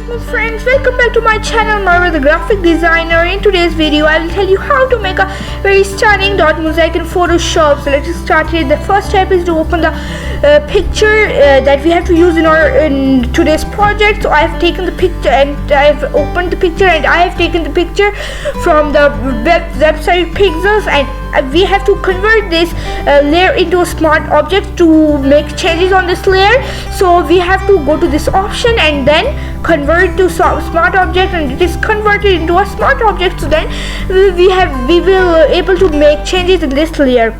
my friends, welcome back to my channel Marva the graphic designer. In today's video I will tell you how to make a very stunning dot mosaic in Photoshop. So let's start here. The first step is to open the picture that we have to use in today's project. So I have taken the picture and I have opened the picture and I have taken the picture from the website Pixels, and we have to convert this layer into a smart object to make changes on this layer. So we have to go to this option and then convert to smart object, and it is converted into a smart object. So then we will able to make changes in this layer.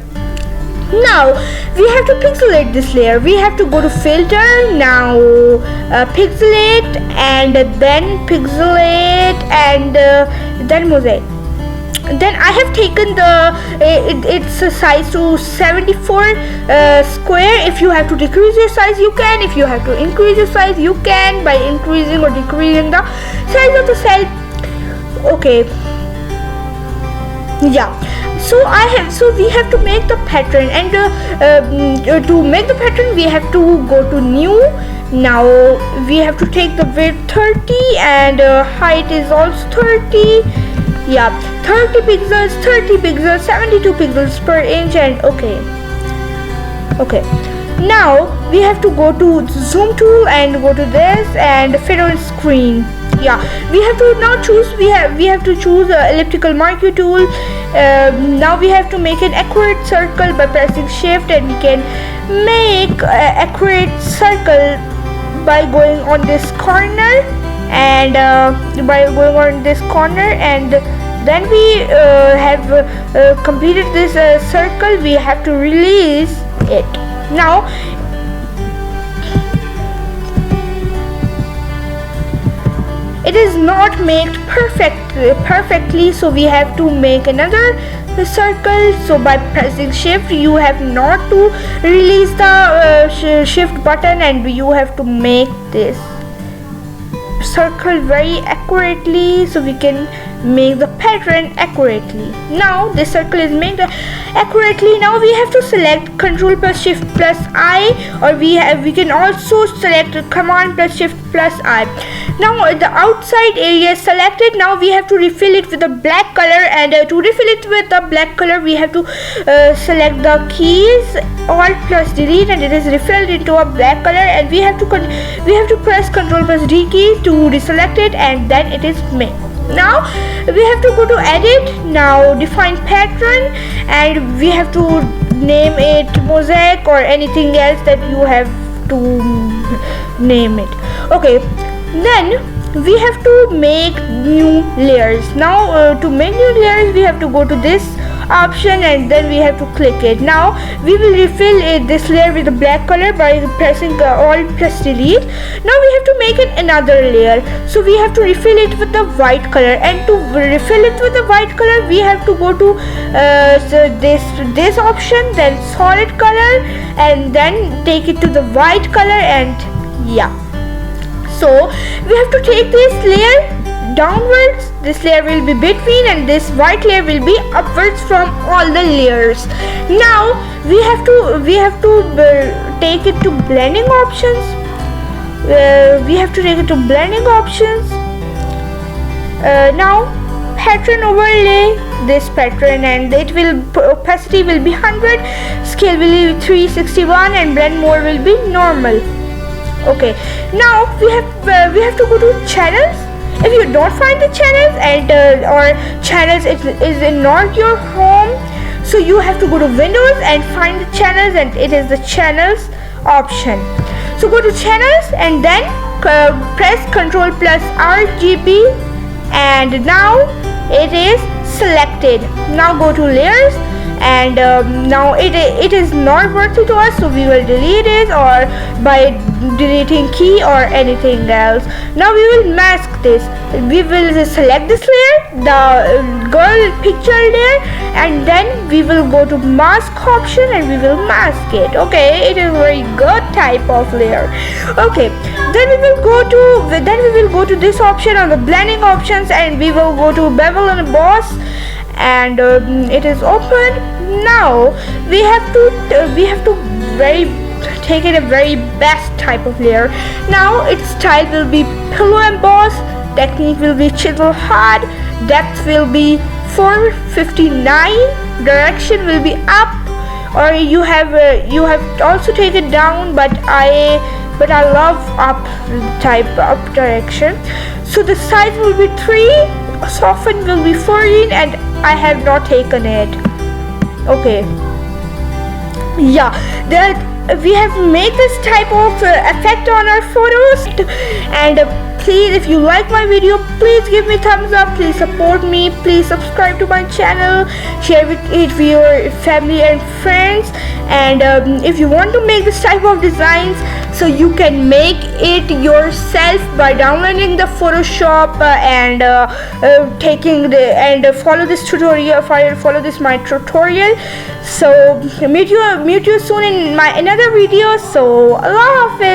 Now we have to pixelate this layer. We have to go to filter, now pixelate, and then pixelate, and then mosaic. Then I have taken its size to 74 square. If you have to decrease your size, you can. If you have to increase your size, you can by increasing or decreasing the size of the cell. Okay, yeah. So we have to make the pattern, and to make the pattern we have to go to new. Now we have to take the width 30 and height is also 30. Yeah, 30 pixels, 72 pixels per inch, and okay. Now we have to go to zoom tool and go to this and fit on screen. Yeah, we have to now choose. We have to choose elliptical marquee tool. Now we have to make an accurate circle by pressing shift, and we can make accurate circle by going on this corner, and then we have completed this circle. We have to release it. Now it is not made perfectly, so we have to make another circle. So by pressing shift, you have not to release the shift button, and you have to make this circle very accurately so we can make the pattern accurately. Now this circle is made accurately. Now we have to select Ctrl plus Shift plus I, or we can also select Command plus Shift plus I. Now the outside area is selected. Now we have to refill it with the black color, and to refill it with the black color we have to select the keys Alt plus Delete, and it is refilled into a black color, and we have to press Ctrl plus D key to deselect it, and then it is made. Now we have to go to edit, now define pattern, and we have to name it mosaic or anything else that you have to name it. Okay, then we have to make new layers. Now to make new layers we have to go to this option, and then we have to click it. Now we will refill this layer with the black color by pressing Alt plus Delete. Now we have to make another layer, so we have to refill it with the white color, and to refill it with the white color we have to go to this option, then solid color, and then take it to the white color, and yeah. So we have to take this layer downwards, this layer will be between, and this white layer will be upwards from all the layers. Now we have to take it to blending options. Now pattern overlay this pattern, and opacity will be 100, scale will be 361, and blend mode will be normal. Okay, now we have to go to channels. If you don't find the channels, and or channels is not your home, so you have to go to Windows and find the channels, and it is the channels option. So go to channels and then press Ctrl plus RGB, and now it is selected. Now go to layers, and now it is not worthy to us, so we will delete it, or by deleting key or anything else. Now we will mask this. We will select this layer, the girl picture layer, and then we will go to mask option, and we will mask it. Okay, it is very good type of layer. Okay, then we will go to this option on the blending options, and we will go to bevel and emboss, and it is open. Now we have to very take it a very best type of layer. Now its style will be pillow emboss, technique will be chisel hard, depth will be 459, direction will be up, or you have also take it down, but I love up type up direction. So the size will be 3, soften will be 14, and I have not taken it. Okay, yeah, that we have made this type of effect on our photos. And please, if you like my video, please give me thumbs up, please support me, please subscribe to my channel, share it with your family and friends. And if you want to make this type of designs, so you can make it yourself by downloading the Photoshop and follow this tutorial, follow this my tutorial. So meet you soon in my another video. So Allah Hafiz.